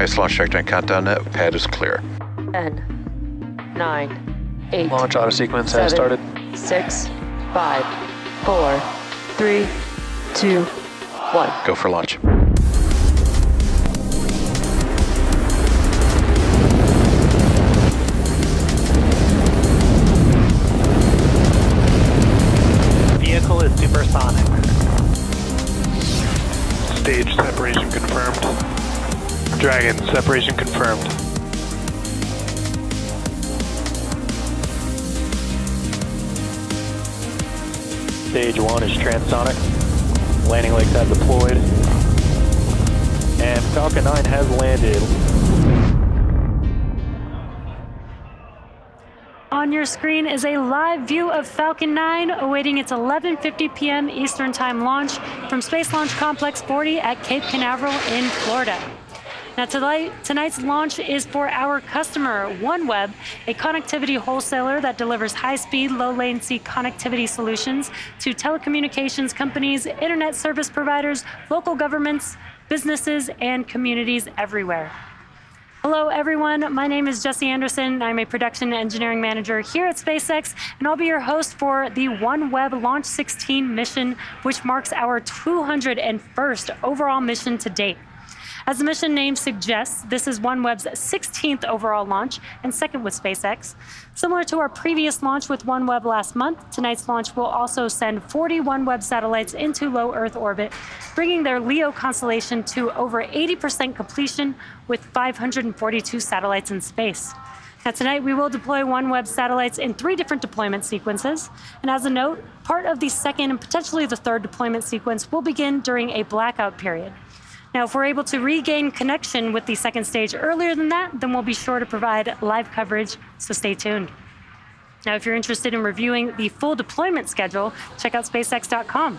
Space Launch Checkdown Countdown net. Pad is clear. 10, 9, 8. Launch auto sequence has started. 6, 5, 4, 3, 2, 1. Go for launch. Vehicle is supersonic. Stage separation confirmed. Dragon, separation confirmed. Stage 1 is transonic. Landing legs have deployed. And Falcon 9 has landed. On your screen is a live view of Falcon 9 awaiting its 11:50 p.m. Eastern Time launch from Space Launch Complex 40 at Cape Canaveral in Florida. Now tonight's launch is for our customer, OneWeb, a connectivity wholesaler that delivers high-speed, low-latency connectivity solutions to telecommunications companies, internet service providers, local governments, businesses, and communities everywhere. Hello everyone, my name is Jessie Anderson. I'm a production engineering manager here at SpaceX, and I'll be your host for the OneWeb Launch 16 mission, which marks our 201st overall mission to date. As the mission name suggests, this is OneWeb's 16th overall launch and second with SpaceX. Similar to our previous launch with OneWeb last month, tonight's launch will also send 40 OneWeb satellites into low Earth orbit, bringing their LEO constellation to over 80% completion with 542 satellites in space. Now tonight we will deploy OneWeb satellites in 3 different deployment sequences. And as a note, part of the second and potentially the third deployment sequence will begin during a blackout period. Now, if we're able to regain connection with the second stage earlier than that, then we'll be sure to provide live coverage, so stay tuned. Now, if you're interested in reviewing the full deployment schedule, check out SpaceX.com.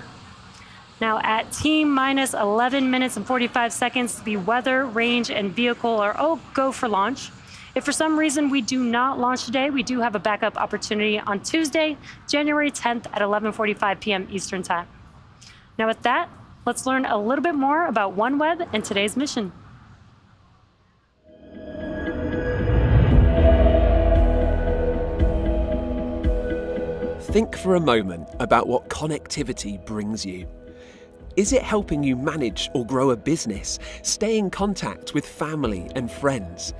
Now, at T-minus 11 minutes and 45 seconds, the weather, range, and vehicle are all go for launch. If for some reason we do not launch today, we do have a backup opportunity on Tuesday, January 10th at 11:45 p.m. Eastern Time. Now, with that, let's learn a little bit more about OneWeb and today's mission. Think for a moment about what connectivity brings you. Is it helping you manage or grow a business, stay in contact with family and friends?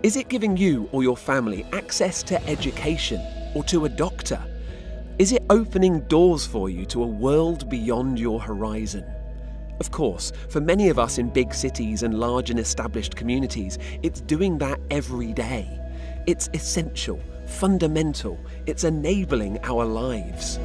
Is it giving you or your family access to education or to a doctor? Is it opening doors for you to a world beyond your horizon? Of course, for many of us in big cities and large and established communities, it's doing that every day. It's essential, fundamental, it's enabling our lives.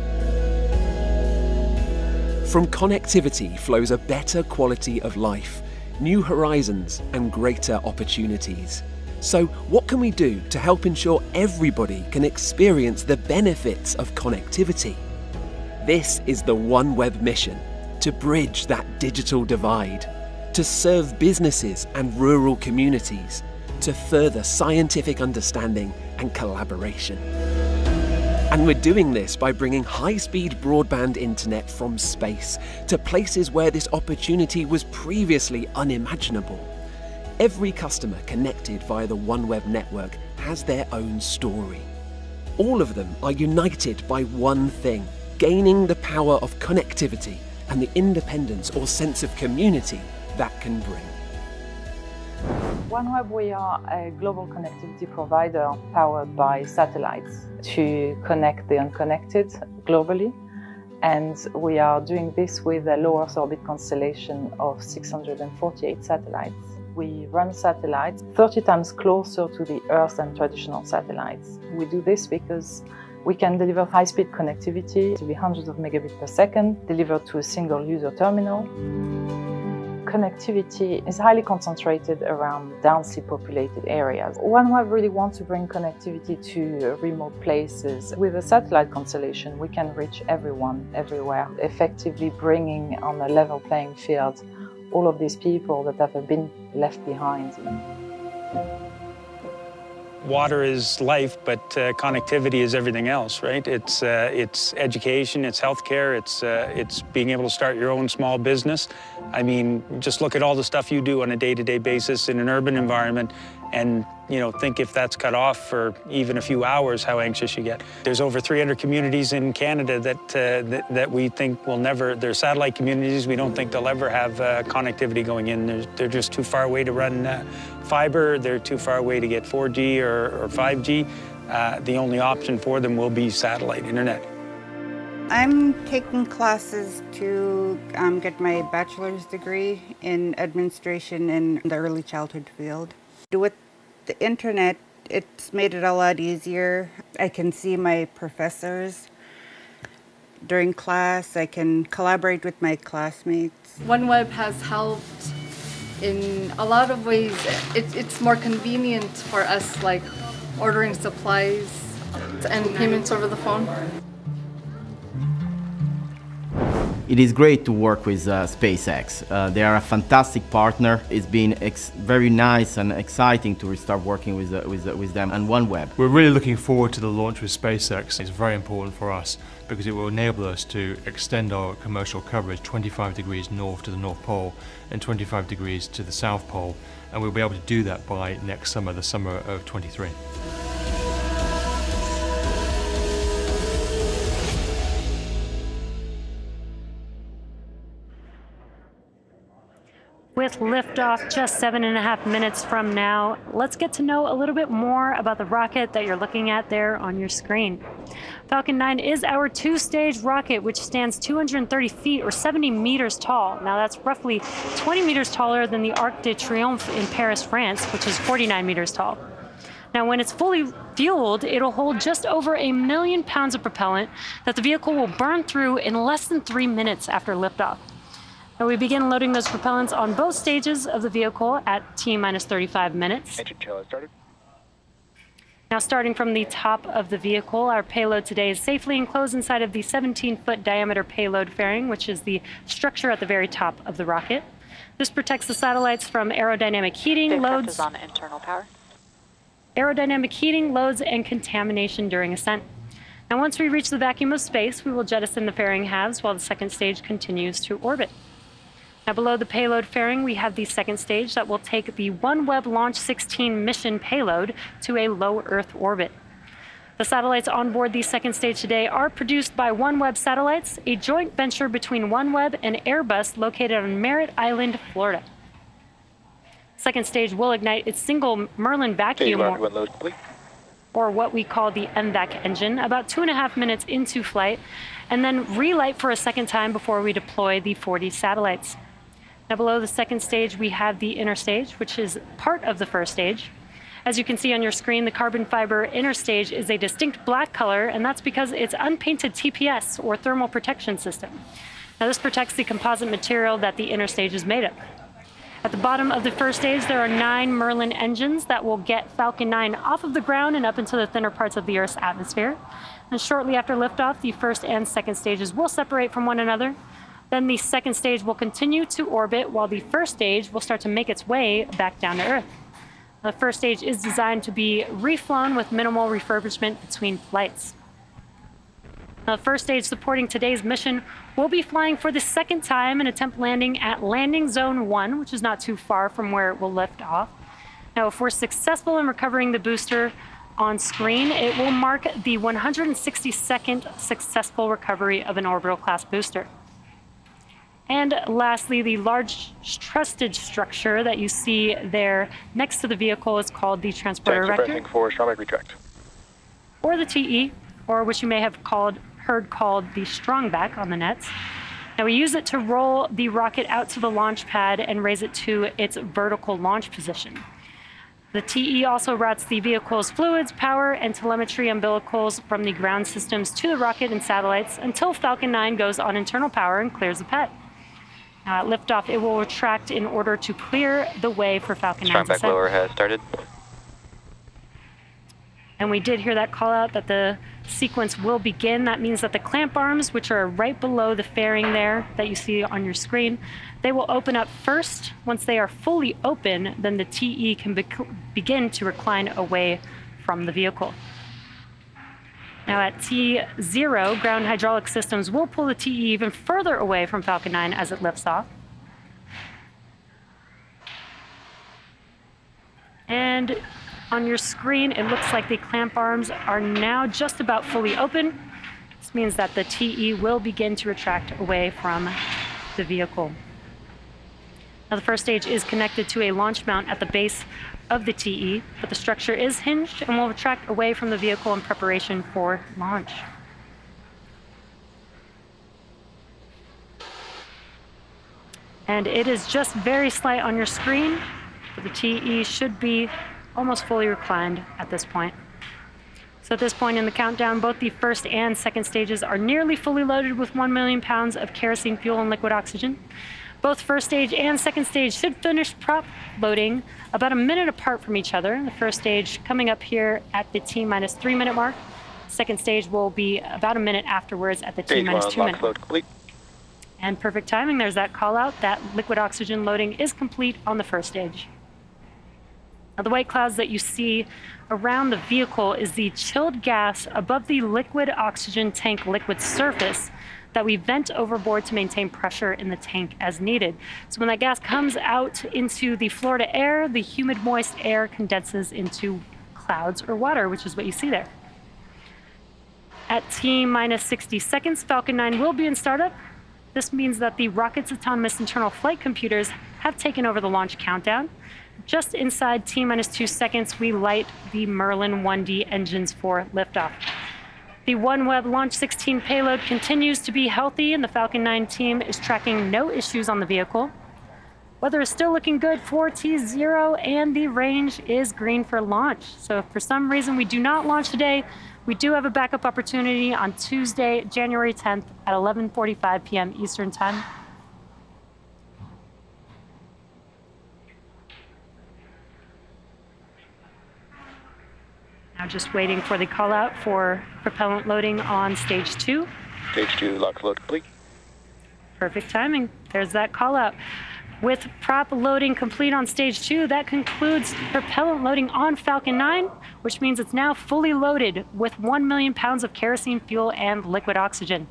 From connectivity flows a better quality of life, new horizons and greater opportunities. So what can we do to help ensure everybody can experience the benefits of connectivity? This is the OneWeb mission. To bridge that digital divide, to serve businesses and rural communities, to further scientific understanding and collaboration. And we're doing this by bringing high-speed broadband internet from space to places where this opportunity was previously unimaginable. Every customer connected via the OneWeb network has their own story. All of them are united by one thing, gaining the power of connectivity and the independence or sense of community that can bring. OneWeb, we are a global connectivity provider powered by satellites to connect the unconnected globally. And we are doing this with a low Earth orbit constellation of 648 satellites. We run satellites 30 times closer to the Earth than traditional satellites. We do this because we can deliver high-speed connectivity to be hundreds of megabits per second, delivered to a single user terminal. Connectivity is highly concentrated around densely populated areas. OneWeb really wants to bring connectivity to remote places. With a satellite constellation, we can reach everyone, everywhere, effectively bringing on a level playing field all of these people that have been left behind. water is life, but connectivity is everything else, right? It's education, it's healthcare, it's being able to start your own small business. I mean, just look at all the stuff you do on a day-to-day basis in an urban environment, and think if that's cut off for even a few hours, how anxious you get. There's over 300 communities in Canada that we think will never. They're satellite communities. We don't think they'll ever have connectivity going in. They're just too far away to run fiber. They're too far away to get 4G or 5G. The only option for them will be satellite internet. I'm taking classes to get my bachelor's degree in administration in the early childhood field. With the internet, it's made it a lot easier. I can see my professors during class. I can collaborate with my classmates. OneWeb has helped in a lot of ways. It's more convenient for us, like ordering supplies and payments over the phone. It is great to work with SpaceX. They are a fantastic partner. It's been very nice and exciting to start working with them and OneWeb. We're really looking forward to the launch with SpaceX. It's very important for us because it will enable us to extend our commercial coverage 25 degrees north to the North Pole and 25 degrees to the South Pole, and we'll be able to do that by next summer, the summer of 23. With liftoff just 7.5 minutes from now, let's get to know a little bit more about the rocket that you're looking at there on your screen. Falcon 9 is our two-stage rocket, which stands 230 feet or 70 meters tall. Now that's roughly 20 meters taller than the Arc de Triomphe in Paris, France, which is 49 meters tall. Now, when it's fully fueled, it'll hold just over 1 million pounds of propellant that the vehicle will burn through in less than 3 minutes after liftoff. Now we begin loading those propellants on both stages of the vehicle at T-minus 35 minutes. Engine tail has started. Now starting from the top of the vehicle, our payload today is safely enclosed inside of the 17-foot diameter payload fairing, which is the structure at the very top of the rocket. This protects the satellites from aerodynamic heating, loads, on internal power. Aerodynamic heating, loads, and contamination during ascent. Now once we reach the vacuum of space, we will jettison the fairing halves while the second stage continues to orbit. Now below the payload fairing, we have the second stage that will take the OneWeb Launch 16 mission payload to a low Earth orbit. The satellites on board the second stage today are produced by OneWeb Satellites, a joint venture between OneWeb and Airbus located on Merritt Island, Florida. Second stage will ignite its single Merlin vacuum, or what we call the MVAC engine, about 2.5 minutes into flight, and then relight for a second time before we deploy the 40 satellites. Now below the second stage, we have the inner stage, which is part of the first stage. As you can see on your screen, the carbon fiber inner stage is a distinct black color, and that's because it's unpainted TPS, or thermal protection system. Now this protects the composite material that the inner stage is made of. At the bottom of the first stage, there are 9 Merlin engines that will get Falcon 9 off of the ground and up into the thinner parts of the Earth's atmosphere. And shortly after liftoff, the first and second stages will separate from one another. Then the second stage will continue to orbit while the first stage will start to make its way back down to Earth. The first stage is designed to be reflown with minimal refurbishment between flights. Now, the first stage supporting today's mission will be flying for the second time and attempt landing at Landing Zone 1, which is not too far from where it will lift off. Now, if we're successful in recovering the booster on screen, it will mark the 162nd successful recovery of an orbital class booster. And lastly, the large trusted structure that you see there next to the vehicle is called the transporter erector, For strong retract. or the TE, or which you may have heard called the strong back on the nets. Now we use it to roll the rocket out to the launch pad and raise it to its vertical launch position. The TE also routes the vehicle's fluids, power, and telemetry umbilicals from the ground systems to the rocket and satellites until Falcon 9 goes on internal power and clears the pad. Now at liftoff, it will retract in order to clear the way for Falcon 9's Strong back ascent. lower has started. And we did hear that call out that the sequence will begin. That means that the clamp arms, which are right below the fairing there that you see on your screen, they will open up first. Once they are fully open, then the TE can begin to recline away from the vehicle. Now at T0, ground hydraulic systems will pull the TE even further away from Falcon 9 as it lifts off. And on your screen, it looks like the clamp arms are now just about fully open. This means that the TE will begin to retract away from the vehicle. Now the first stage is connected to a launch mount at the base of the TE, but the structure is hinged and will retract away from the vehicle in preparation for launch. And it is just very slight on your screen, but the TE should be almost fully reclined at this point. So at this point in the countdown, both the first and second stages are nearly fully loaded with 1 million pounds of kerosene fuel and liquid oxygen. Both first stage and second stage should finish prop loading about a minute apart from each other. The first stage coming up here at the T-minus 3 minute mark. Second stage will be about a minute afterwards at the T-minus 2 minute mark. And perfect timing, there's that call out. That liquid oxygen loading is complete on the first stage. Now the white clouds that you see around the vehicle is the chilled gas above the liquid oxygen tank liquid surface that we vent overboard to maintain pressure in the tank as needed. So when that gas comes out into the Florida air, the humid, moist air condenses into clouds or water, which is what you see there. At T-minus 60 seconds, Falcon 9 will be in startup. This means that the rocket's autonomous internal flight computers have taken over the launch countdown. Just inside T-minus 2 seconds, we light the Merlin 1D engines for liftoff. The OneWeb Launch 16 payload continues to be healthy, and the Falcon 9 team is tracking no issues on the vehicle. Weather is still looking good for T0, and the range is green for launch. So if for some reason we do not launch today, we do have a backup opportunity on Tuesday, January 10th at 11:45 p.m. Eastern Time. Now just waiting for the call out for propellant loading on stage 2. Stage 2, lock load complete. Perfect timing. There's that call out. With prop loading complete on stage 2, that concludes propellant loading on Falcon 9, which means it's now fully loaded with 1 million pounds of kerosene fuel and liquid oxygen.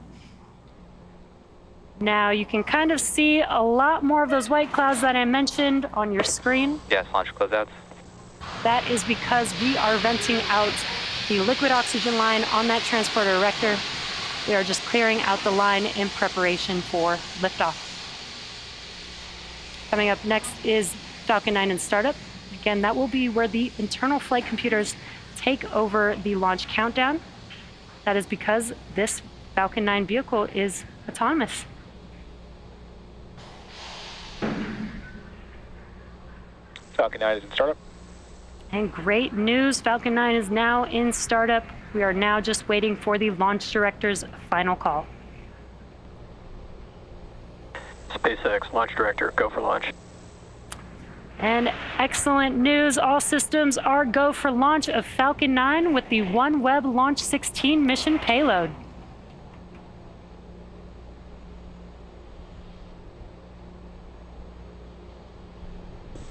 Now you can kind of see a lot more of those white clouds that I mentioned on your screen. Yes, launch closeouts. That is because we are venting out the liquid oxygen line on that transporter erector. We are just clearing out the line in preparation for liftoff. Coming up next is Falcon 9 in startup. Again, that will be where the internal flight computers take over the launch countdown. That is because this Falcon 9 vehicle is autonomous. Falcon 9 is in startup. And great news, Falcon 9 is now in startup. We are now just waiting for the launch director's final call. SpaceX launch director, go for launch. And excellent news, all systems are go for launch of Falcon 9 with the OneWeb Launch 16 mission payload.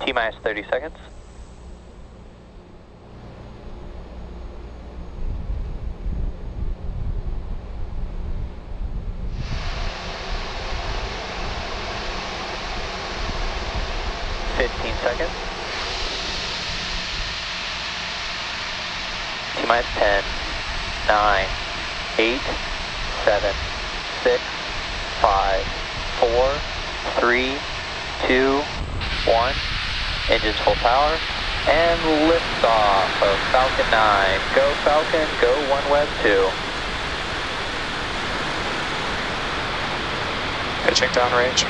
T-minus 30 seconds. Seconds. T-minus 10, 9, 8, 7, 6, 5, 4, 3, 2, 1. Engines full power. And liftoff of Falcon 9. Go Falcon, go OneWeb 2. Pitching downrange.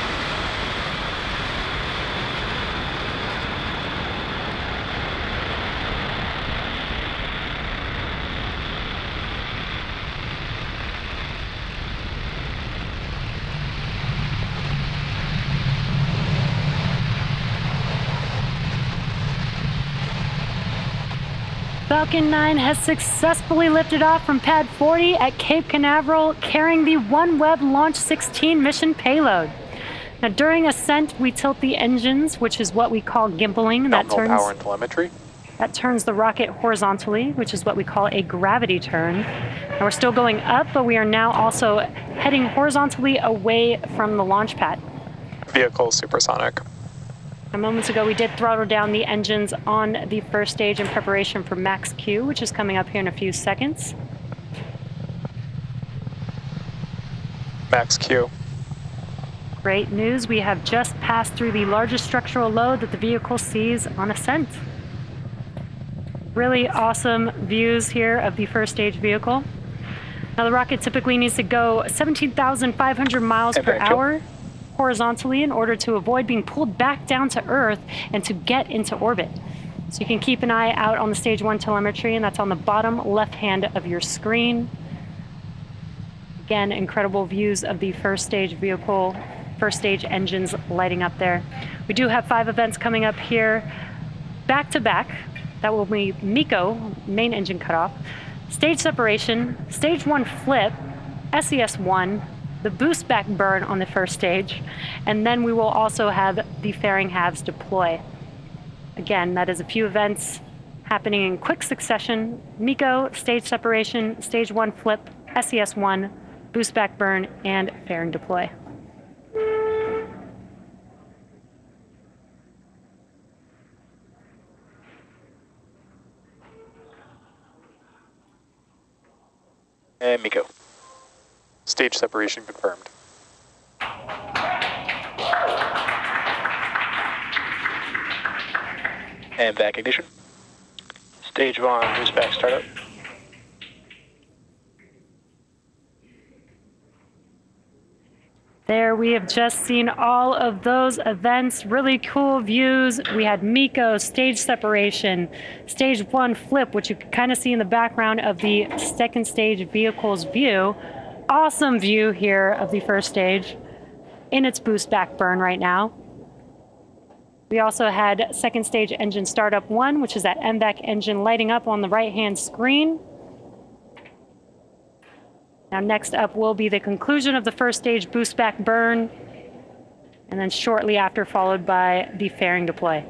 Falcon 9 has successfully lifted off from Pad 40 at Cape Canaveral, carrying the OneWeb Launch 16 mission payload. Now, during ascent, we tilt the engines, which is what we call gimbaling. That turns power and telemetry. That turns the rocket horizontally, which is what we call a gravity turn. And we're still going up, but we are now also heading horizontally away from the launch pad. Vehicle supersonic. Moments ago, we did throttle down the engines on the first stage in preparation for max Q, which is coming up here in a few seconds. Max Q. Great news, we have just passed through the largest structural load that the vehicle sees on ascent. Really awesome views here of the first stage vehicle. Now the rocket typically needs to go 17,500 miles per hour horizontally in order to avoid being pulled back down to Earth and to get into orbit. So you can keep an eye out on the stage 1 telemetry, and that's on the bottom left hand of your screen. Again, incredible views of the first stage vehicle, first stage engines lighting up there. We do have 5 events coming up here back to back. That will be MECO, main engine cutoff, stage separation, stage 1 flip, SES-1, the boost back burn on the first stage, and then we will also have the fairing halves deploy. Again, that is a few events happening in quick succession: MECO, stage separation, stage 1 flip, SES-1, boost back burn, and fairing deploy. And MECO. Stage separation confirmed. And back ignition. Stage 1, boost back startup. There, we have just seen all of those events, really cool views. We had MECO, stage separation, stage 1 flip, which you can kind of see in the background of the second stage vehicle's view. Awesome view here of the first stage in its boost back burn right now. We also had second stage engine startup 1, which is that MVAC engine lighting up on the right-hand screen. Now next up will be the conclusion of the first stage boost back burn, and then shortly after followed by the fairing deploy.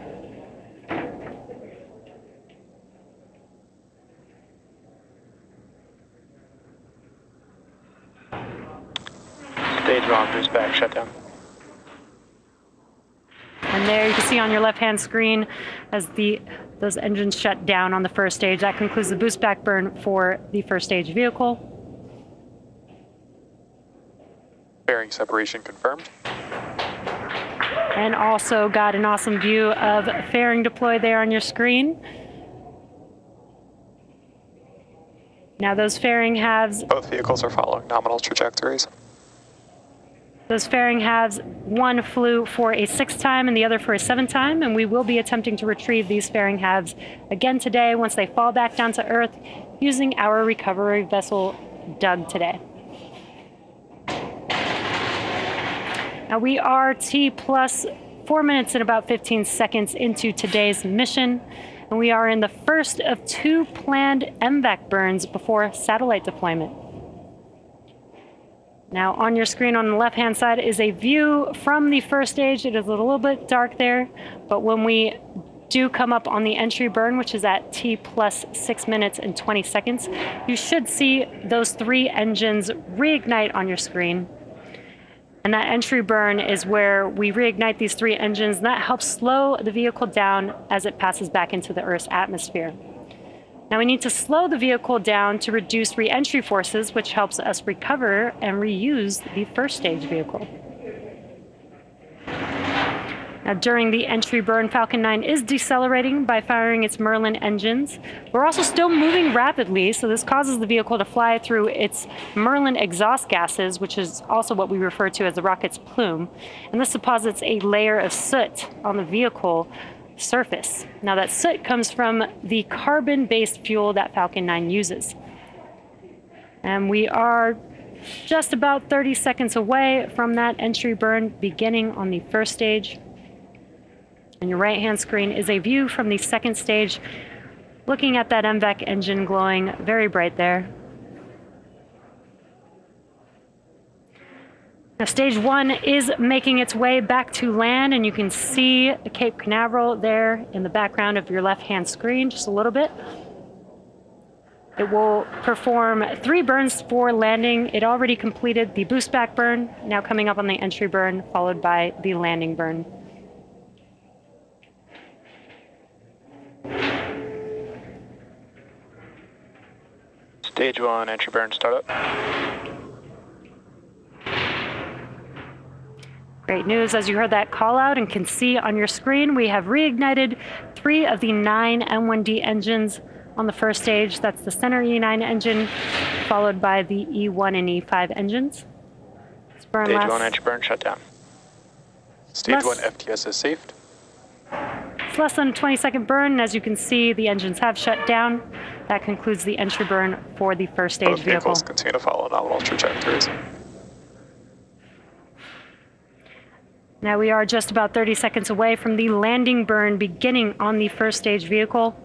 Stage 1, boost back shutdown. And there you can see on your left-hand screen as those engines shut down on the first stage. That concludes the boost back burn for the first stage vehicle. Fairing separation confirmed. And also got an awesome view of fairing deploy there on your screen. Now those fairing halves... Both vehicles are following nominal trajectories. Those fairing halves, one flew for a 6th time and the other for a 7th time, and we will be attempting to retrieve these fairing halves again today once they fall back down to Earth using our recovery vessel, Doug, today. Now we are T plus 4 minutes and about 15 seconds into today's mission, and we are in the first of 2 planned MVAC burns before satellite deployment. Now on your screen on the left-hand side is a view from the first stage. It is a little bit dark there, but when we do come up on the entry burn, which is at T plus 6 minutes and 20 seconds, you should see those 3 engines reignite on your screen. And that entry burn is where we reignite these 3 engines, and that helps slow the vehicle down as it passes back into the Earth's atmosphere. Now we need to slow the vehicle down to reduce re-entry forces, which helps us recover and reuse the first stage vehicle. Now during the entry burn, Falcon 9 is decelerating by firing its Merlin engines. We're also still moving rapidly, so this causes the vehicle to fly through its Merlin exhaust gases, which is also what we refer to as the rocket's plume. And this deposits a layer of soot on the vehicle surface. Now that soot comes from the carbon-based fuel that Falcon 9 uses. And we are just about 30 seconds away from that entry burn beginning on the first stage. On your right-hand screen is a view from the second stage, looking at that MVAC engine glowing very bright there. Now, stage 1 is making its way back to land, and you can see Cape Canaveral there in the background of your left-hand screen just a little bit. It will perform 3 burns for landing. It already completed the boost back burn, now coming up on the entry burn, followed by the landing burn. Stage 1 entry burn startup. Great news, as you heard that call out and can see on your screen, we have reignited 3 of the 9 M1D engines on the first stage. That's the center E9 engine, followed by the E1 and E5 engines. Stage 1 entry burn shut down. Stage 1 FTS is saved. It's less than a 20-second burn, and as you can see, the engines have shut down. That concludes the entry burn for the first stage Both vehicle. vehicles continue to follow nominal trajectories. Now we are just about 30 seconds away from the landing burn beginning on the first stage vehicle.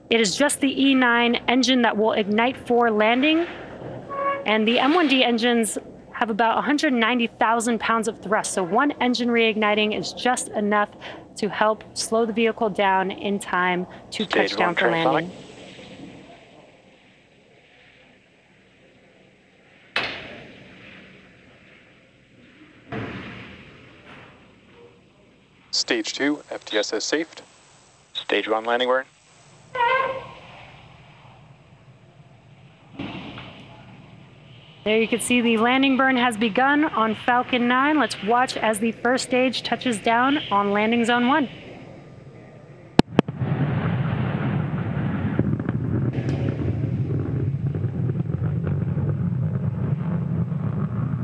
It is just the E9 engine that will ignite for landing, and the M1D engines have about 190,000 pounds of thrust, so one engine reigniting is just enough to help slow the vehicle down in time to touch down for landing. Stage 2 FTS is saved. Stage 1 landing burn. There you can see the landing burn has begun on Falcon 9. Let's watch as the first stage touches down on landing zone 1.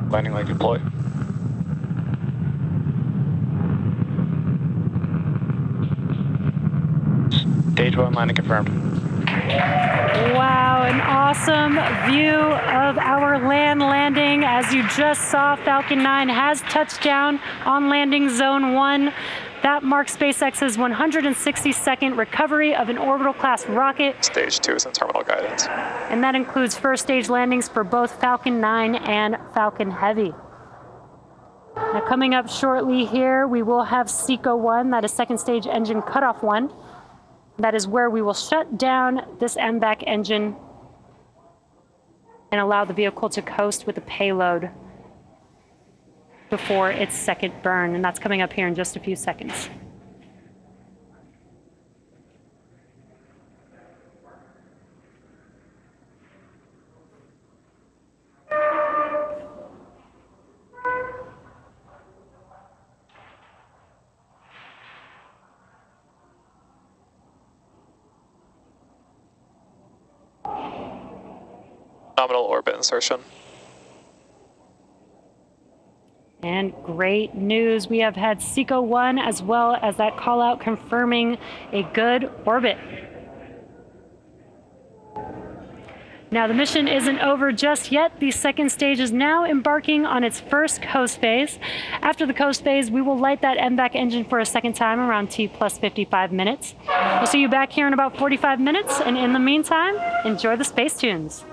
Landing leg deploy. Stage 1 landing confirmed. Wow, an awesome view of our landing. As you just saw, Falcon 9 has touched down on landing zone 1. That marks SpaceX's 162nd recovery of an orbital class rocket. Stage 2 is in terminal guidance. And that includes first stage landings for both Falcon 9 and Falcon Heavy. Now coming up shortly here, we will have SECO 1, that is second stage engine cutoff 1. That is where we will shut down this MVAC engine and allow the vehicle to coast with the payload before its second burn. And that's coming up here in just a few seconds. Nominal orbit insertion. And great news, we have had SECO 1 as well as that call out confirming a good orbit. Now the mission isn't over just yet. The second stage is now embarking on its first coast phase. After the coast phase, we will light that MVAC engine for a second time around T plus 55 minutes. We'll see you back here in about 45 minutes, and in the meantime, enjoy the space tunes.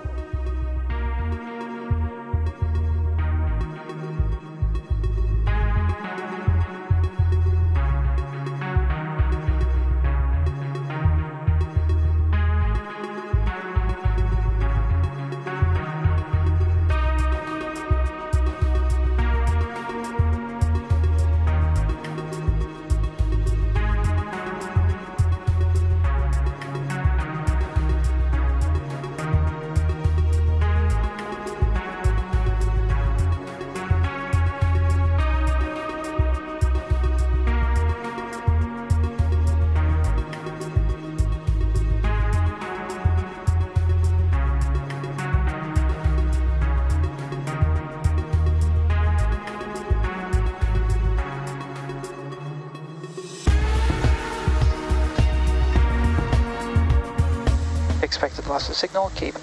Expected loss of signal, keep.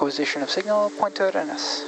Acquisition of signal, point to readiness.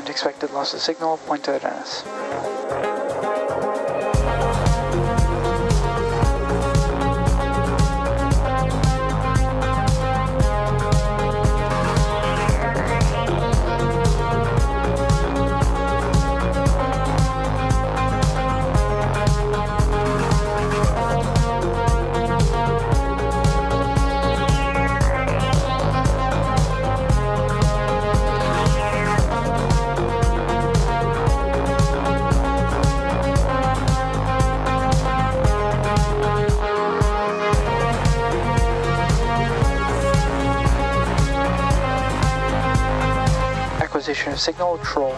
Expected loss of signal, point to NS. Acquisition of signal, troll.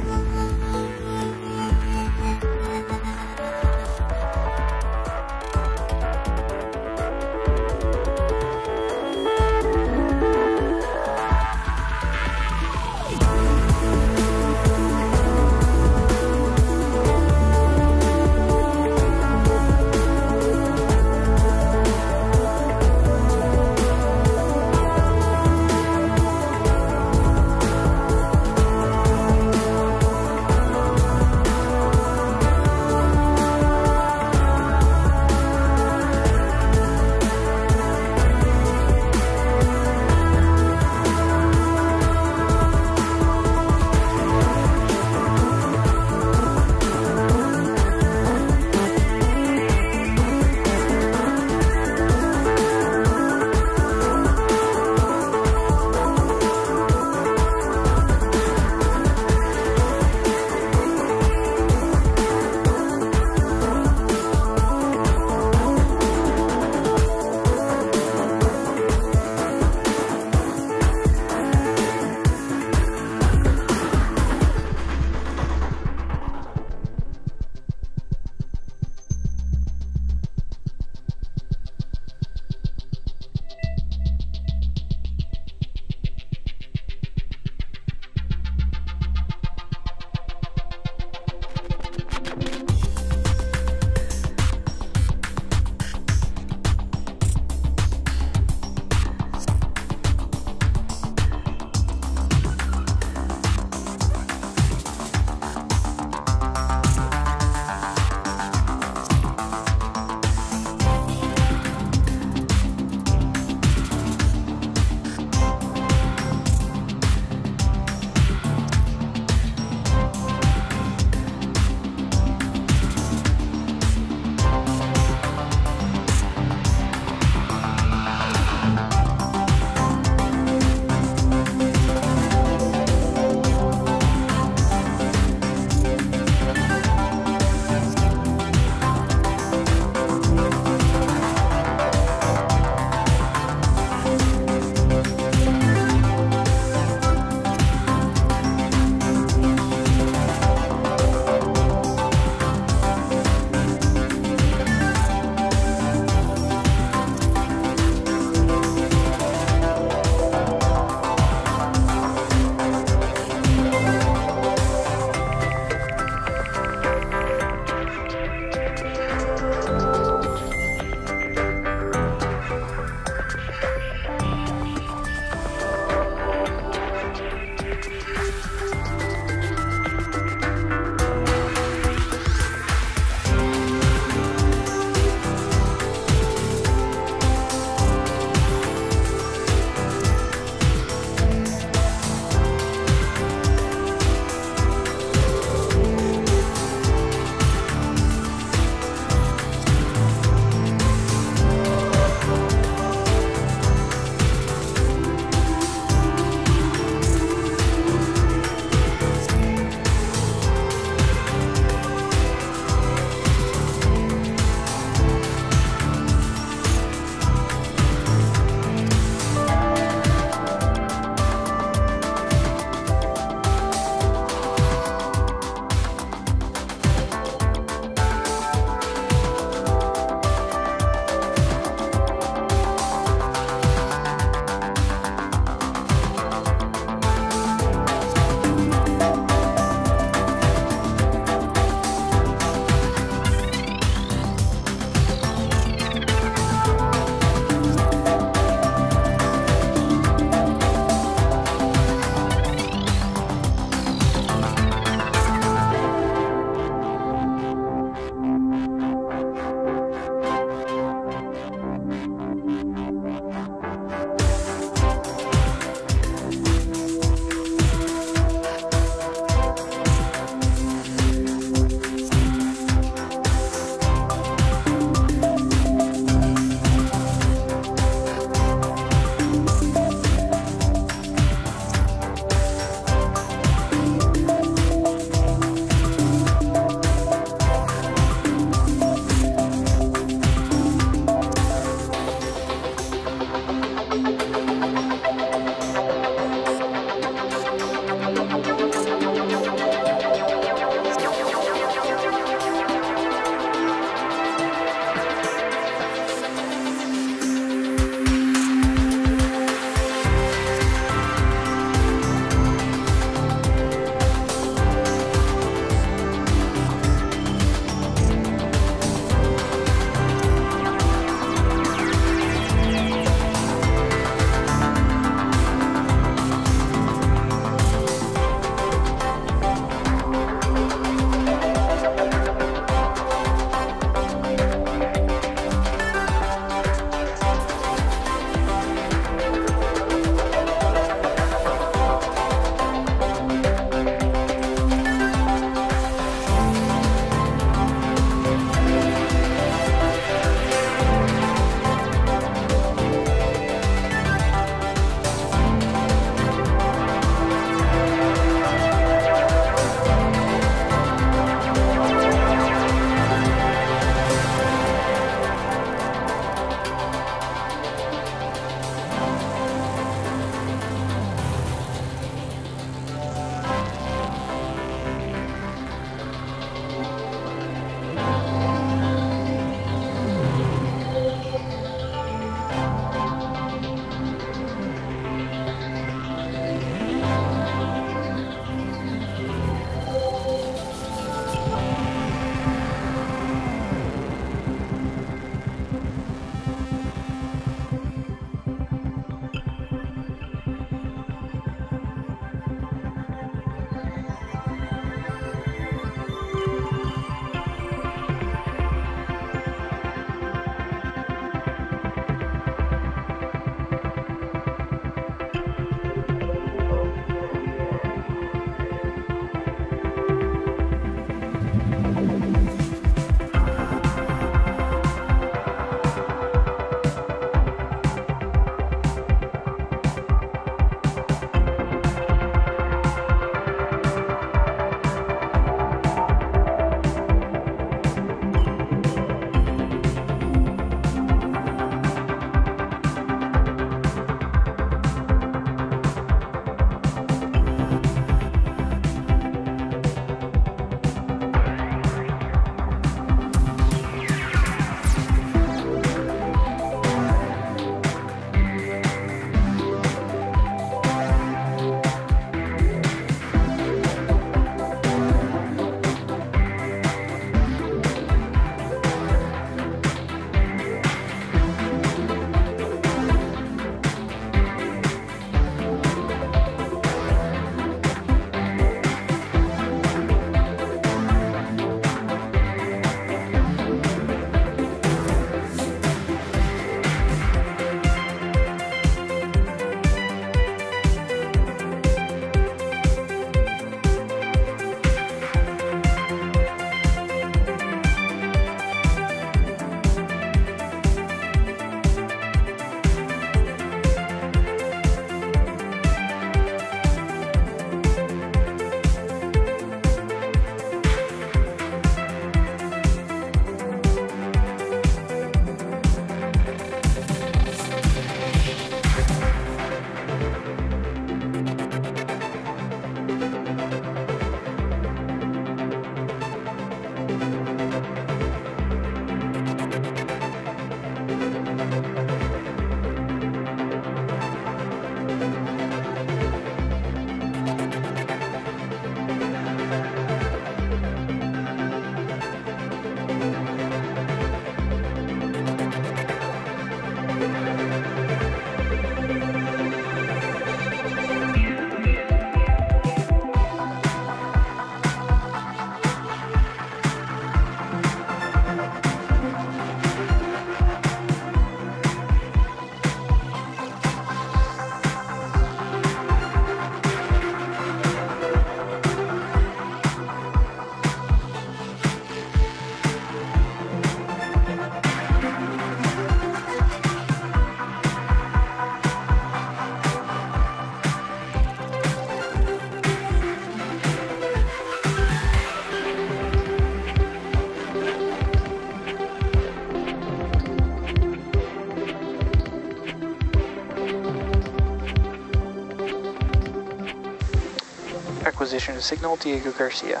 Acquisition of signal, Diego Garcia.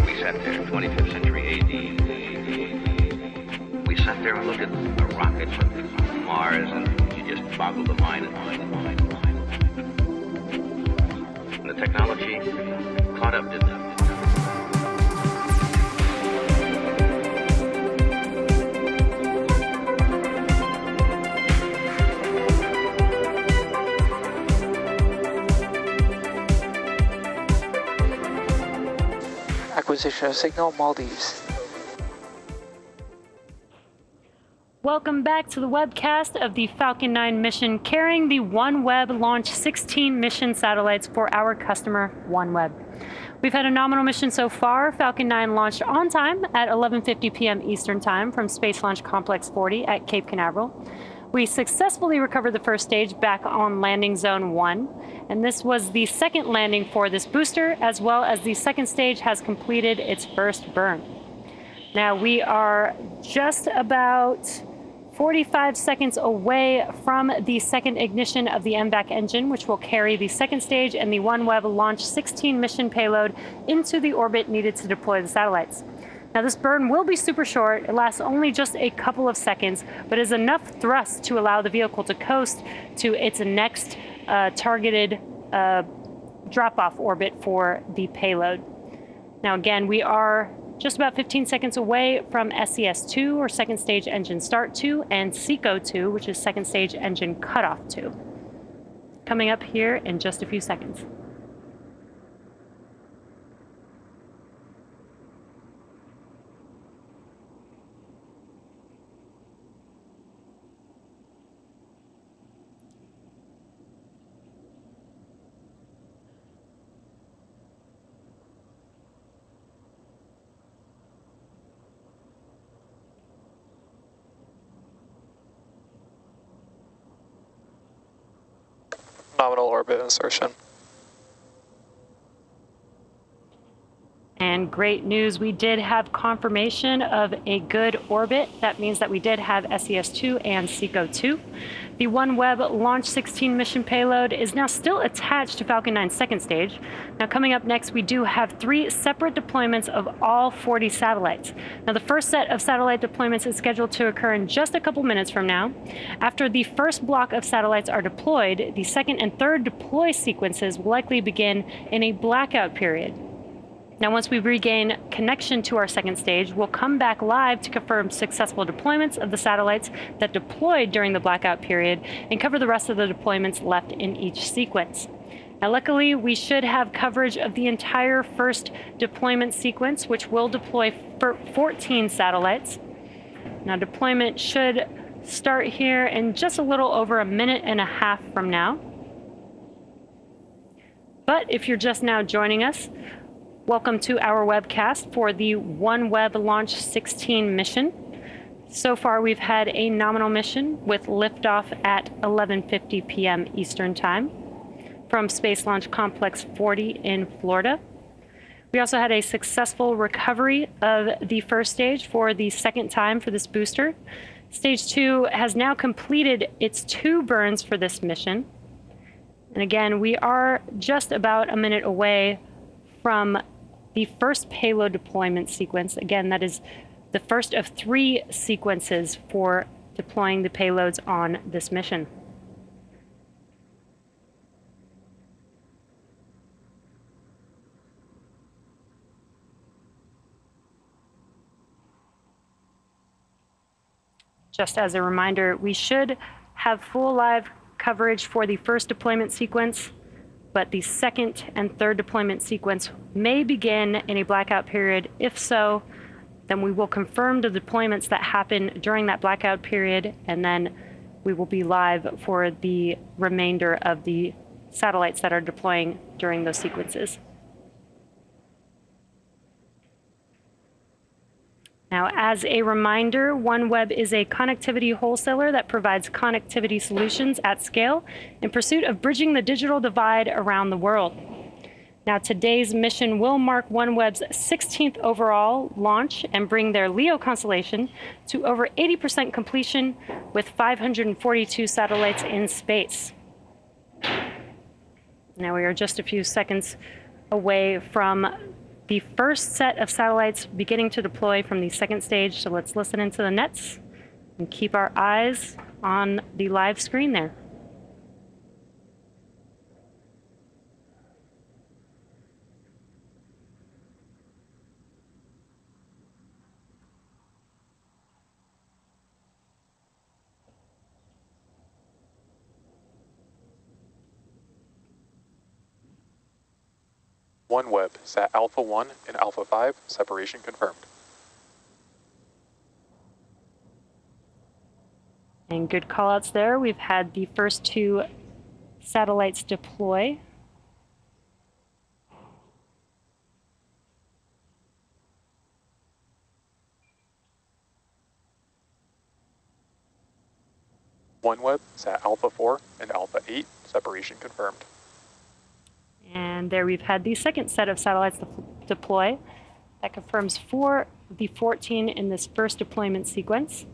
We sat there in 25th century AD. We sat there and looked at a rocket from Mars, and you just boggled the mind and the technology caught up, didn't it? Acquisition of signal, Maldives. Welcome back to the webcast of the Falcon 9 mission carrying the OneWeb Launch 16 mission satellites for our customer, OneWeb. We've had a nominal mission so far. Falcon 9 launched on time at 11:50 p.m. Eastern Time from Space Launch Complex 40 at Cape Canaveral. We successfully recovered the first stage back on landing zone 1, and this was the second landing for this booster, as well as the second stage has completed its first burn. Now we are just about 45 seconds away from the second ignition of the MVAC engine, which will carry the second stage and the OneWeb Launch 16 mission payload into the orbit needed to deploy the satellites. Now this burn will be super short. It lasts only just a couple of seconds, but is enough thrust to allow the vehicle to coast to its next targeted drop-off orbit for the payload. Now again, we are just about 15 seconds away from SES-2, or second stage engine start 2, and SECO-2, which is second stage engine cutoff 2. Coming up here in just a few seconds. Nominal orbit insertion. And great news, we did have confirmation of a good orbit. That means that we did have SES-2 and SECO-2. The OneWeb Launch 16 mission payload is now still attached to Falcon 9's second stage. Now coming up next, we do have 3 separate deployments of all 40 satellites. Now the first set of satellite deployments is scheduled to occur in just a couple minutes from now. After the first block of satellites are deployed, the second and third deploy sequences will likely begin in a blackout period. Now, once we regain connection to our second stage, we'll come back live to confirm successful deployments of the satellites that deployed during the blackout period and cover the rest of the deployments left in each sequence. Now, luckily, we should have coverage of the entire first deployment sequence, which will deploy 14 satellites. Now, deployment should start here in just a little over a minute and a half from now. But if you're just now joining us, welcome to our webcast for the OneWeb Launch 16 mission. So far, we've had a nominal mission with liftoff at 11:50 p.m. Eastern Time from Space Launch Complex 40 in Florida. We also had a successful recovery of the first stage for the second time for this booster. Stage 2 has now completed its 2 burns for this mission. And again, we are just about a minute away from the first payload deployment sequence. Again, that is the first of 3 sequences for deploying the payloads on this mission. Just as a reminder, we should have full live coverage for the first deployment sequence, but the second and third deployment sequence may begin in a blackout period. If so, then we will confirm the deployments that happen during that blackout period, and then we will be live for the remainder of the satellites that are deploying during those sequences. Now, as a reminder, OneWeb is a connectivity wholesaler that provides connectivity solutions at scale in pursuit of bridging the digital divide around the world. Now, today's mission will mark OneWeb's 16th overall launch and bring their LEO constellation to over 80% completion with 542 satellites in space. Now, we are just a few seconds away from the first set of satellites beginning to deploy from the second stage. So let's listen into the nets and keep our eyes on the live screen there. OneWeb, Sat Alpha 1 and Alpha 5, separation confirmed. And good callouts there. We've had the first two satellites deploy. OneWeb, Sat Alpha 4 and Alpha 8, separation confirmed. And there we've had the second set of satellites deploy. That confirms 4 of the 14 in this first deployment sequence.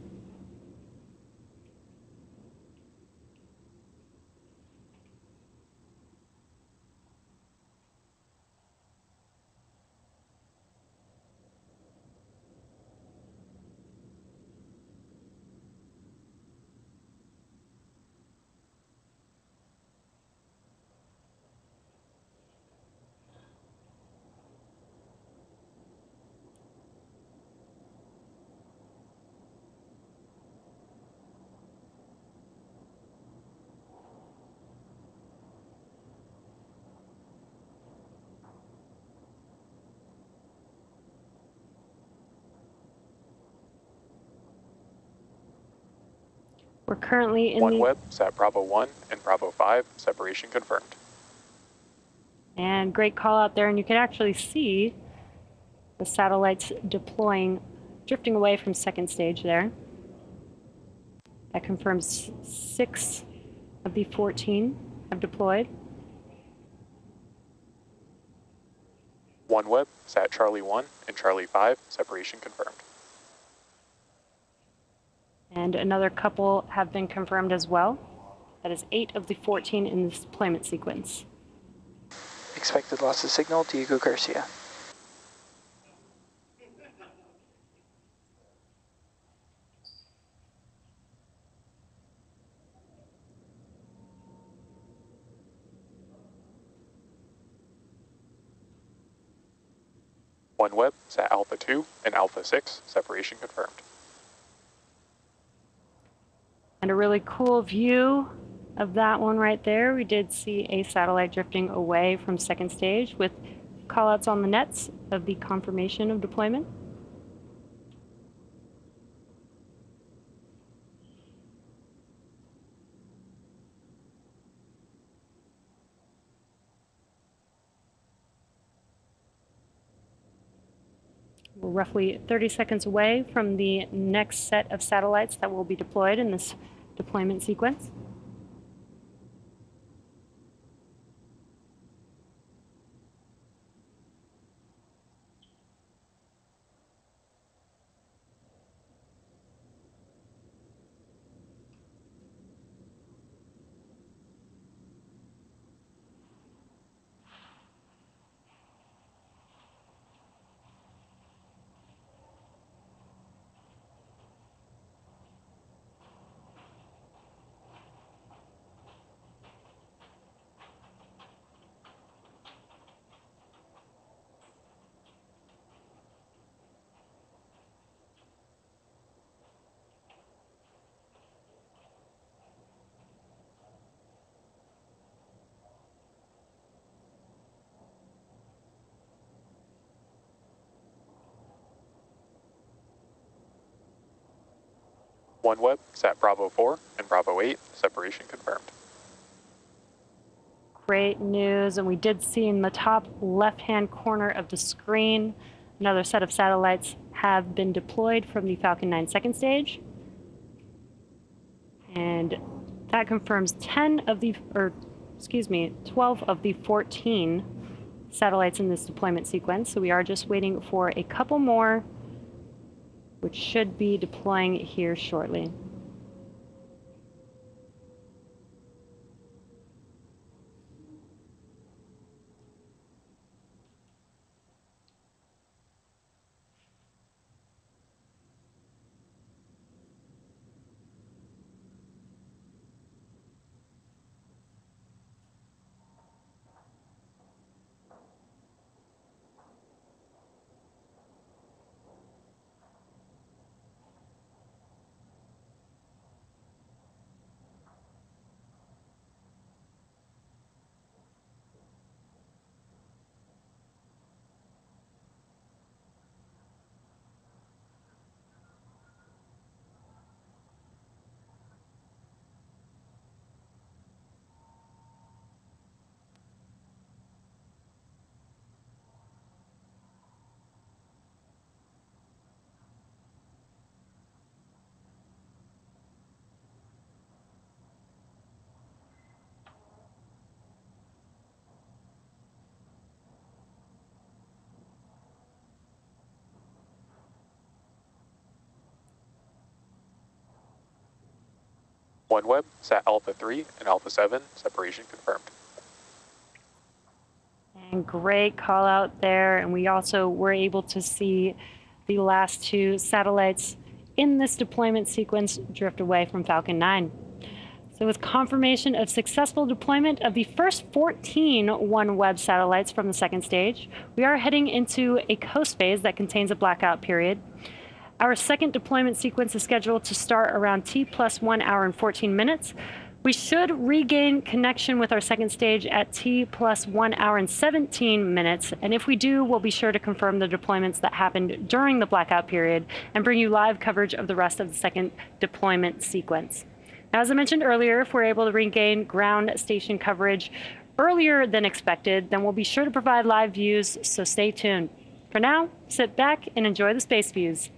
We're currently in OneWeb, Sat Bravo 1 and Bravo 5, separation confirmed. And great call out there, and you can actually see the satellites deploying, drifting away from second stage there. That confirms 6 of the 14 have deployed. OneWeb, Sat Charlie 1 and Charlie 5, separation confirmed. And another couple have been confirmed as well. That is 8 of the 14 in this deployment sequence. Expected loss of signal, Diego Garcia. OneWeb, Sat Alpha 2 and Alpha 6, separation confirmed. And a really cool view of that one right there. We did see a satellite drifting away from second stage with callouts on the nets of the confirmation of deployment. We're roughly 30 seconds away from the next set of satellites that will be deployed in this deployment sequence. OneWeb, Sat Bravo 4 and Bravo 8, separation confirmed. Great news, and we did see in the top left-hand corner of the screen, another set of satellites have been deployed from the Falcon 9 second stage. And that confirms 12 of the 14 satellites in this deployment sequence. So we are just waiting for a couple more, which should be deploying here shortly. OneWeb, Sat Alpha 3 and Alpha 7, separation confirmed. And great call out there. And we also were able to see the last two satellites in this deployment sequence drift away from Falcon 9. So with confirmation of successful deployment of the first 14 OneWeb satellites from the second stage, we are heading into a coast phase that contains a blackout period. Our second deployment sequence is scheduled to start around T+1 hour and 14 minutes. We should regain connection with our second stage at T+1 hour and 17 minutes. And if we do, we'll be sure to confirm the deployments that happened during the blackout period and bring you live coverage of the rest of the second deployment sequence. Now, as I mentioned earlier, if we're able to regain ground station coverage earlier than expected, then we'll be sure to provide live views, so stay tuned. For now, sit back and enjoy the space views.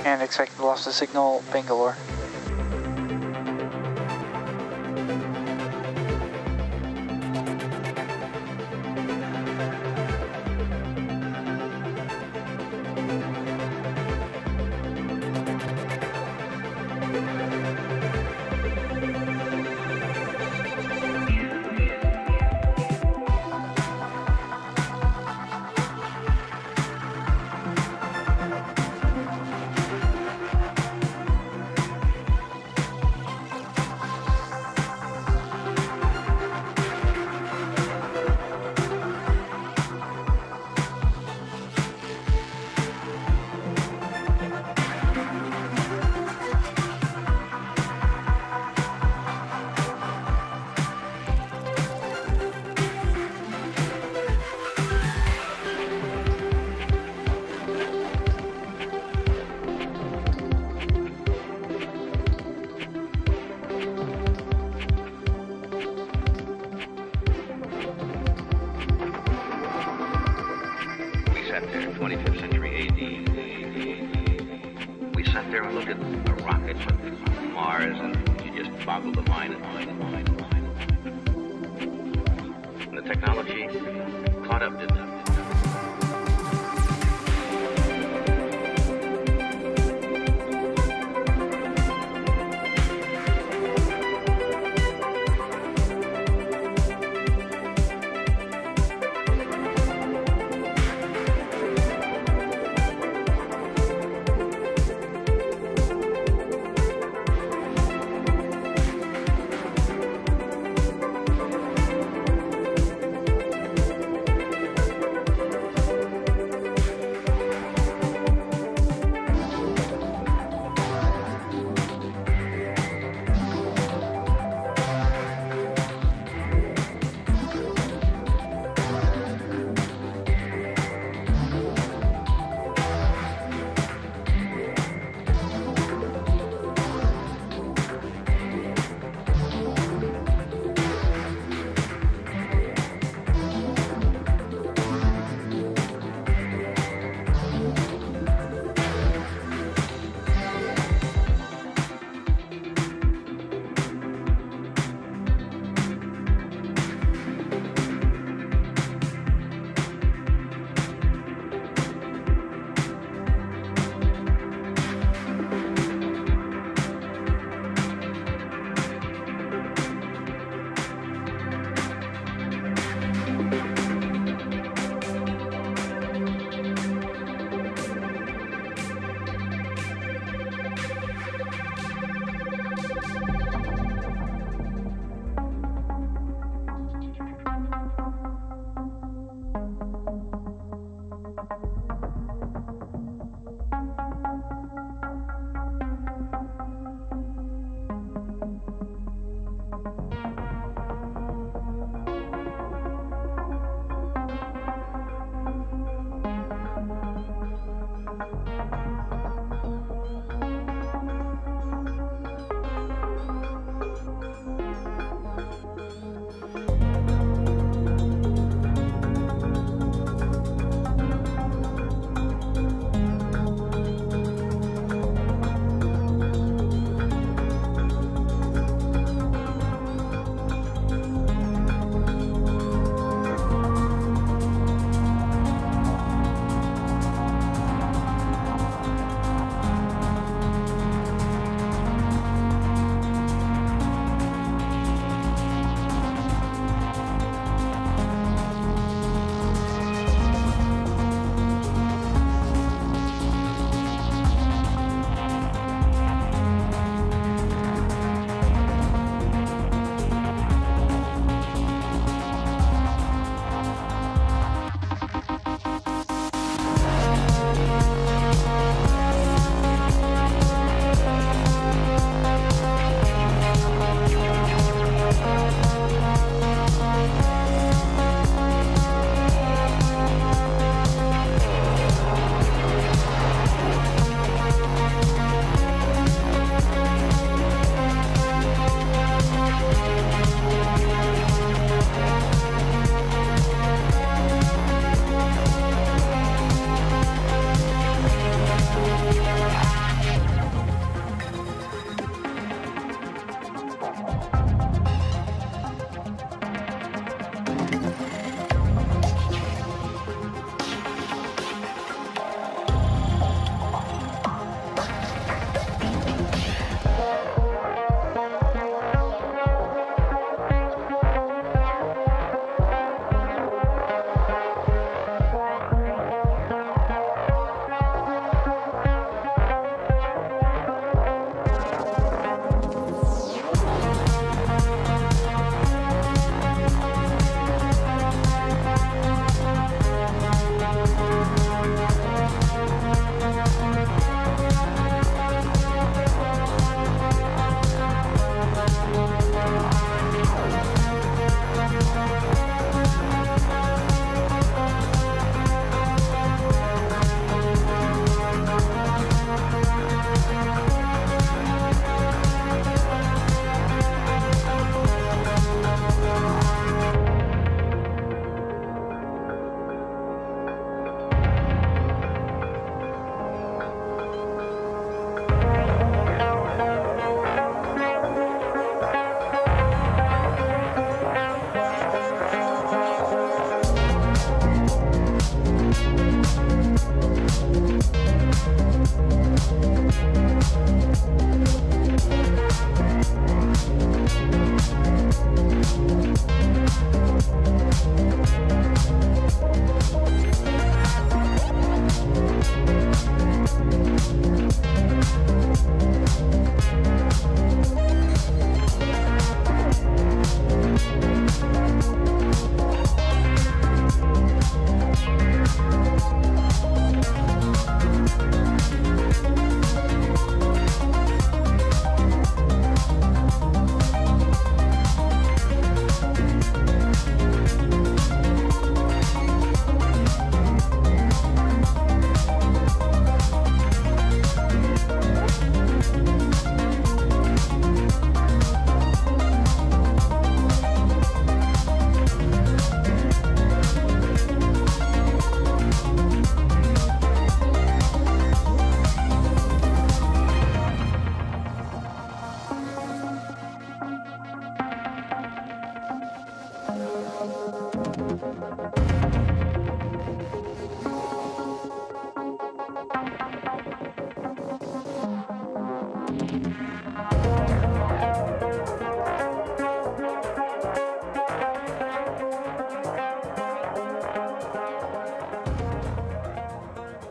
And expected loss of signal, Bangalore.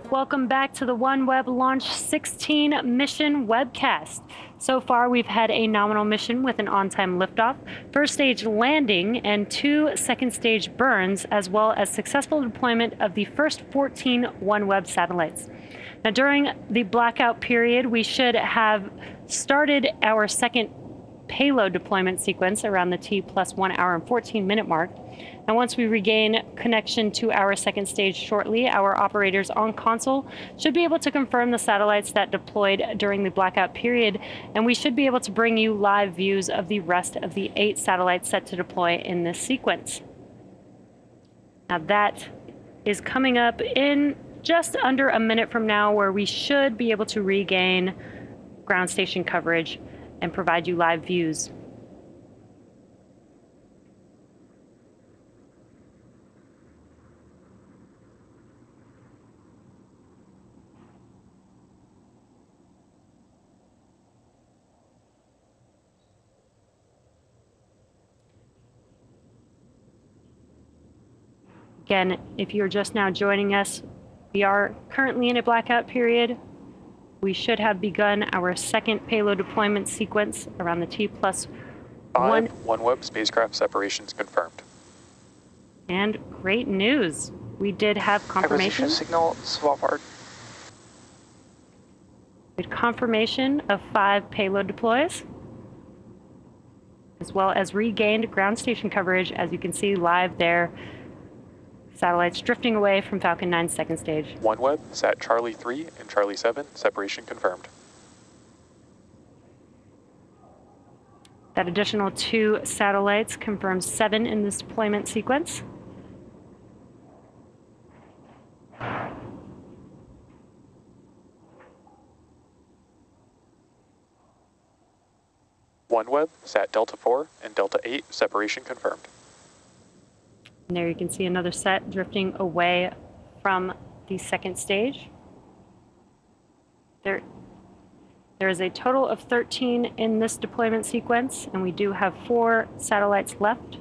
Welcome back to the OneWeb Launch 16 mission webcast. So far, we've had a nominal mission with an on-time liftoff, first stage landing, and 2 second stage burns, as well as successful deployment of the first 14 OneWeb satellites. Now, during the blackout period, we should have started our second payload deployment sequence around the T+1 hour and 14-minute mark. And once we regain connection to our second stage shortly, our operators on console should be able to confirm the satellites that deployed during the blackout period, and we should be able to bring you live views of the rest of the 8 satellites set to deploy in this sequence. Now that is coming up in just under a minute from now, where we should be able to regain ground station coverage and provide you live views. Again, if you're just now joining us, we are currently in a blackout period. We should have begun our second payload deployment sequence around the T+1. OneWeb spacecraft separations confirmed. And great news. We did have confirmation. Acquisition signal Svalbard. With confirmation of 5 payload deploys, as well as regained ground station coverage, as you can see live there. Satellites drifting away from Falcon 9's second stage. OneWeb, Sat Charlie 3 and Charlie 7, separation confirmed. That additional 2 satellites confirms 7 in this deployment sequence. OneWeb, Sat Delta 4 and Delta 8, separation confirmed. And there you can see another set drifting away from the second stage. There is a total of 13 in this deployment sequence, and we do have 4 satellites left.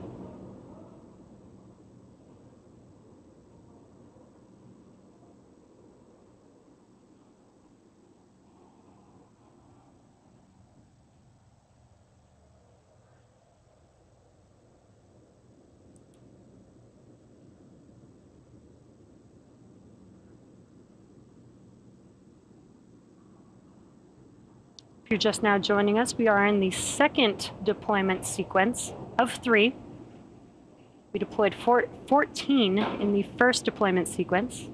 If you're just now joining us, we are in the second deployment sequence of 3. We deployed 14 in the first deployment sequence.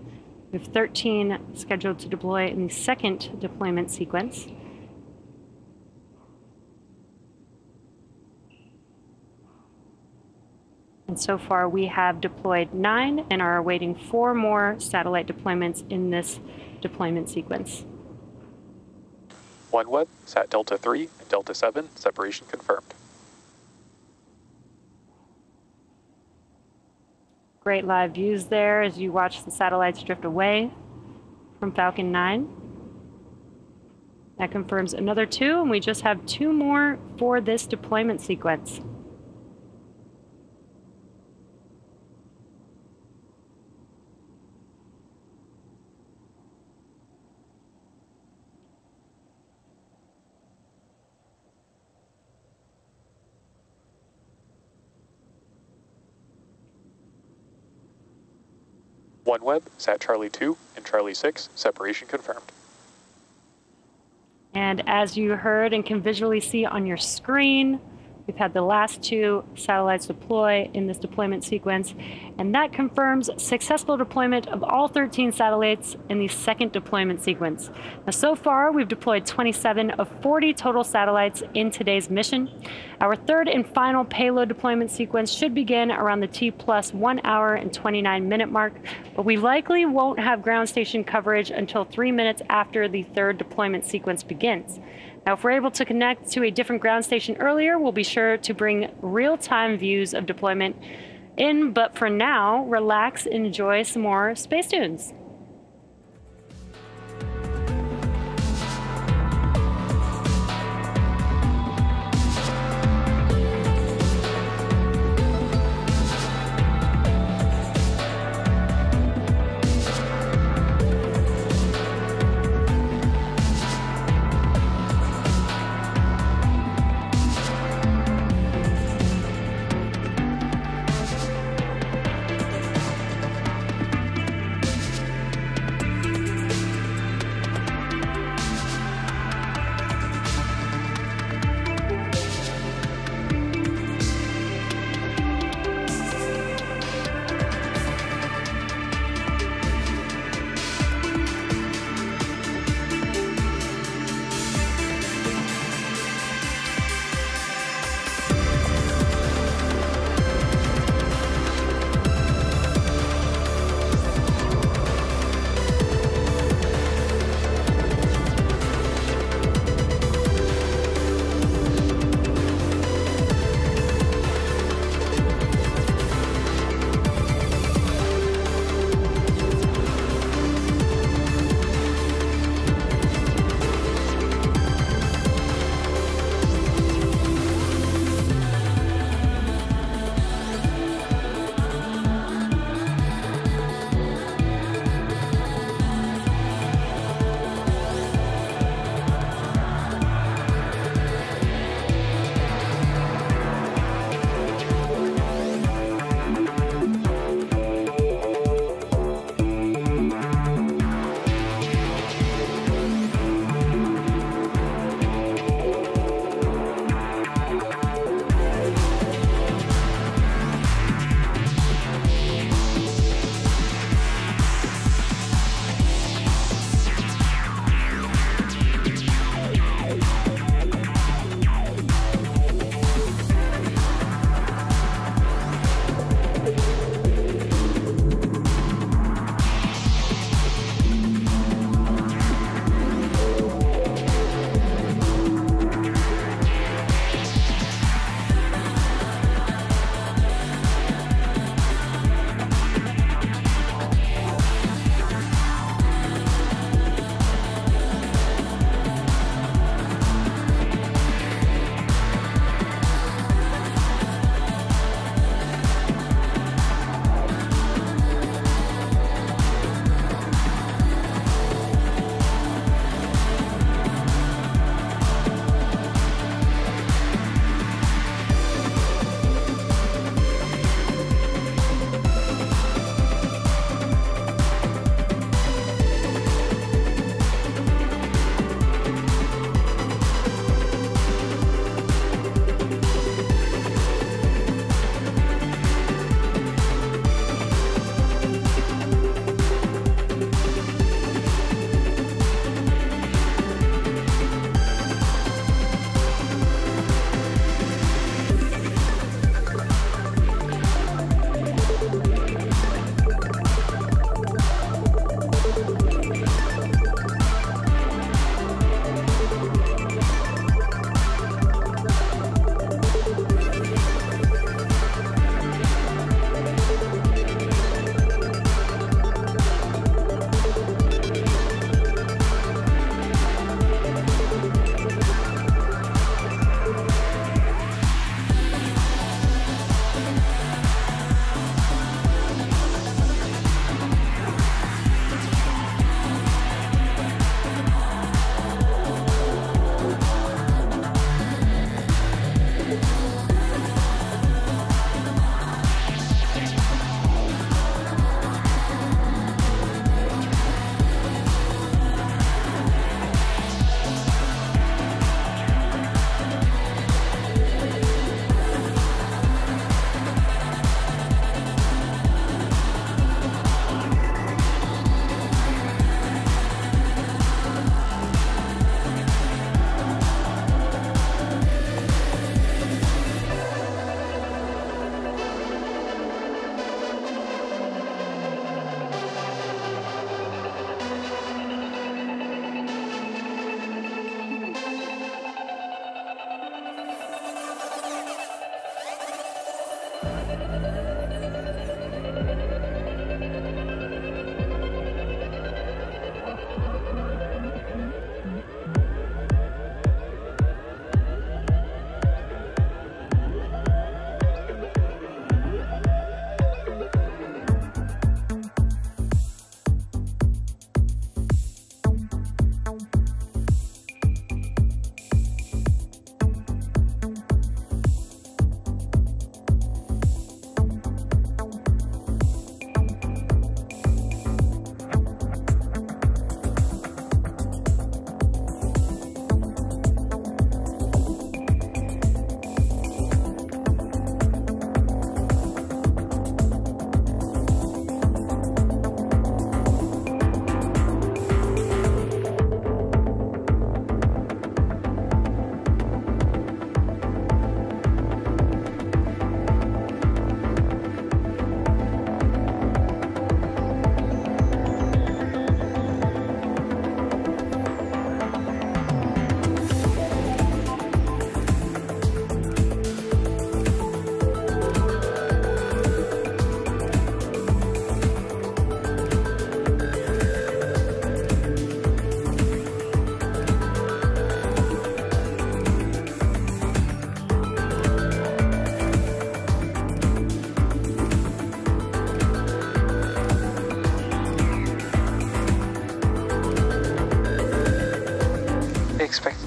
We have 13 scheduled to deploy in the second deployment sequence. And so far we have deployed 9 and are awaiting 4 more satellite deployments in this deployment sequence. OneWeb, Sat Delta 3 and Delta 7, separation confirmed. Great live views there as you watch the satellites drift away from Falcon 9. That confirms another 2, and we just have 2 more for this deployment sequence. OneWeb, Sat Charlie 2 and Charlie 6, separation confirmed. And as you heard and can visually see on your screen, we've had the last 2 satellites deploy in this deployment sequence, and that confirms successful deployment of all 13 satellites in the second deployment sequence. Now, so far, we've deployed 27 of 40 total satellites in today's mission. Our third and final payload deployment sequence should begin around the T+1 hour and 29-minute mark, but we likely won't have ground station coverage until 3 minutes after the third deployment sequence begins. Now, if we're able to connect to a different ground station earlier, we'll be sure to bring real-time views of deployment in, but for now, relax and enjoy some more space tunes.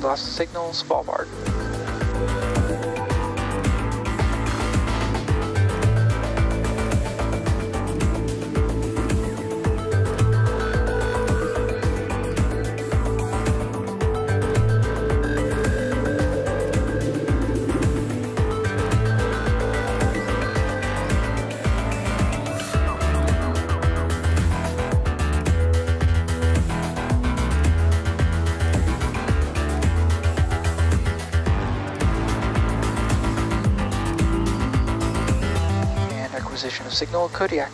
loss of signal, Svalbard. Acquisition of signal, Kodiak.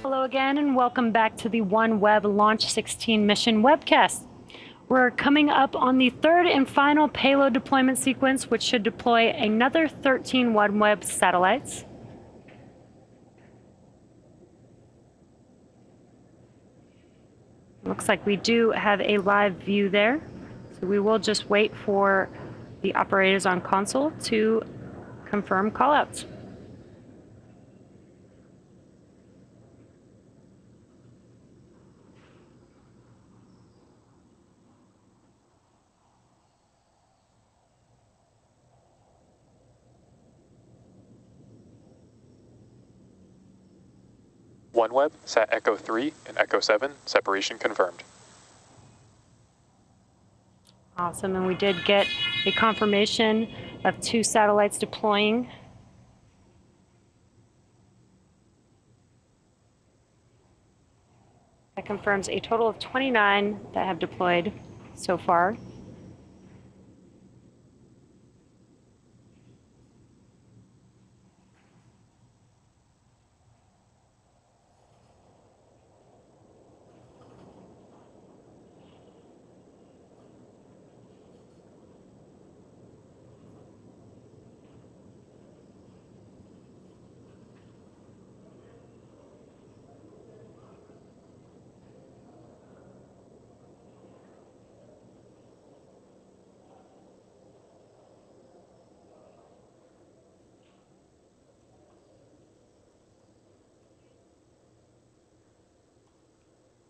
Hello again, and welcome back to the OneWeb Launch 16 mission webcast. We're coming up on the third and final payload deployment sequence, which should deploy another 13 OneWeb satellites. Looks like we do have a live view there, so we will just wait for the operators on console to confirm callouts. OneWeb, Sat Echo 3 and Echo 7, separation confirmed. Awesome, and we did get a confirmation of 2 satellites deploying. That confirms a total of 29 that have deployed so far.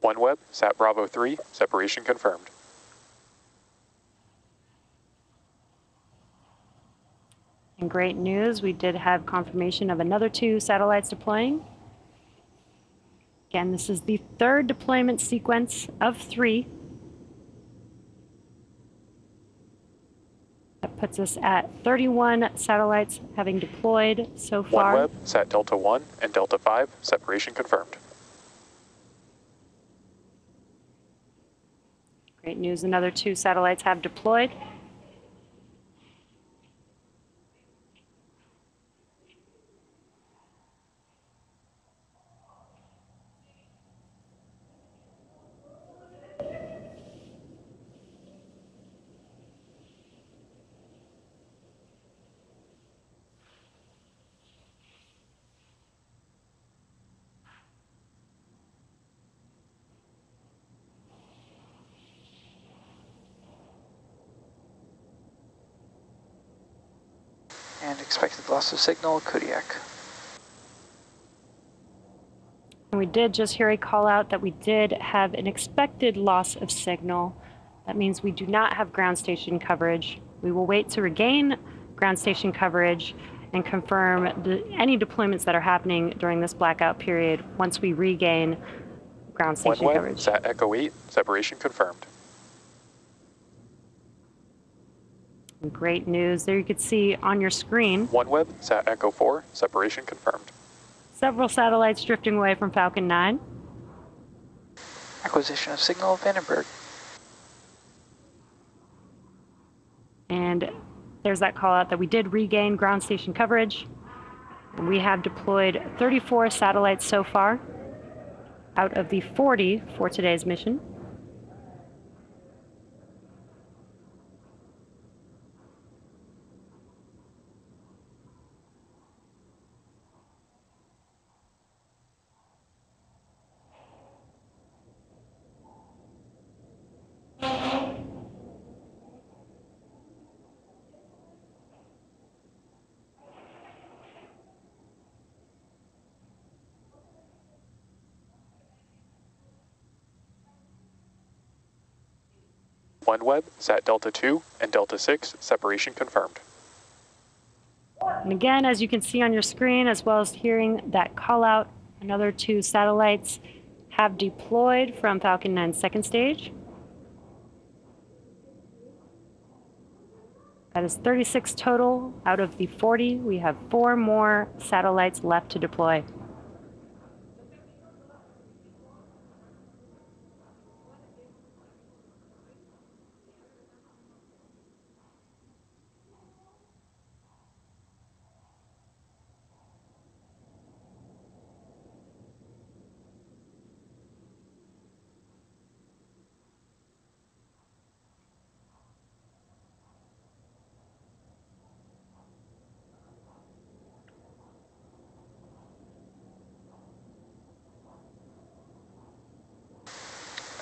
OneWeb, Sat Bravo 3, separation confirmed. And great news, we did have confirmation of another 2 satellites deploying. Again, this is the third deployment sequence of 3. That puts us at 31 satellites having deployed so far. OneWeb, Sat Delta 1 and Delta 5, separation confirmed. Great news, another 2 satellites have deployed. And expected loss of signal, Kodiak. And we did just hear a call out that we did have an expected loss of signal. That means we do not have ground station coverage. We will wait to regain ground station coverage and confirm any deployments that are happening during this blackout period once we regain ground station OneWeb, coverage. Sat Echo 8, separation confirmed. Great news. There you can see on your screen. OneWeb, Sat Echo 4, separation confirmed. Several satellites drifting away from Falcon 9. Acquisition of signal of Vandenberg. And there's that call out that we did regain ground station coverage. And we have deployed 34 satellites so far out of the 40 for today's mission. OneWeb, Sat Delta 2 and Delta 6, separation confirmed. And again, as you can see on your screen, as well as hearing that call out, another 2 satellites have deployed from Falcon 9's second stage. That is 36 total out of the 40. We have 4 more satellites left to deploy.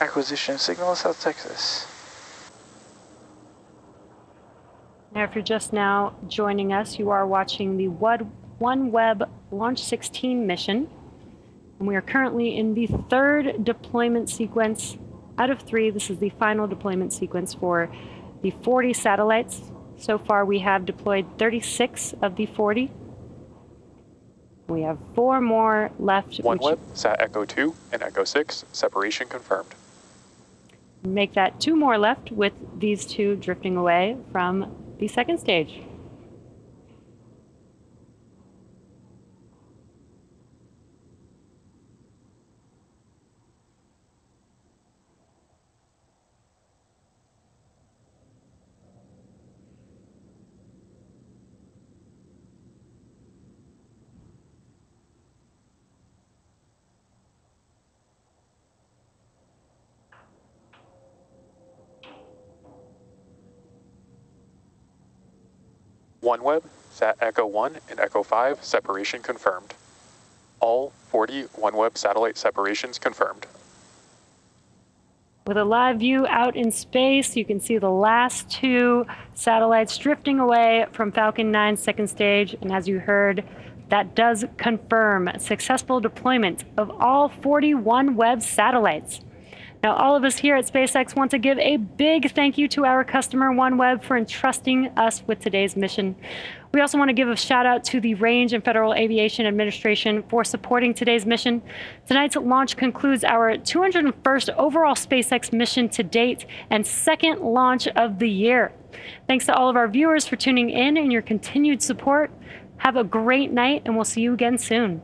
Acquisition signal South Texas. Now, if you're just now joining us, you are watching the OneWeb Launch 16 mission. And we are currently in the 3rd deployment sequence out of 3. This is the final deployment sequence for the 40 satellites. So far, we have deployed 36 of the 40. We have 4 more left. OneWeb, Sat Echo 2 and Echo 6, separation confirmed. Make that 2 more left with these 2 drifting away from the second stage. OneWeb, Sat Echo 1 and Echo 5, separation confirmed. All 40 OneWeb satellite separations confirmed. With a live view out in space, you can see the last 2 satellites drifting away from Falcon 9's second stage. And as you heard, that does confirm successful deployment of all 40 OneWeb satellites. Now, all of us here at SpaceX want to give a big thank you to our customer, OneWeb, for entrusting us with today's mission. We also want to give a shout out to the Range and Federal Aviation Administration for supporting today's mission. Tonight's launch concludes our 201st overall SpaceX mission to date and 2nd launch of the year. Thanks to all of our viewers for tuning in and your continued support. Have a great night, and we'll see you again soon.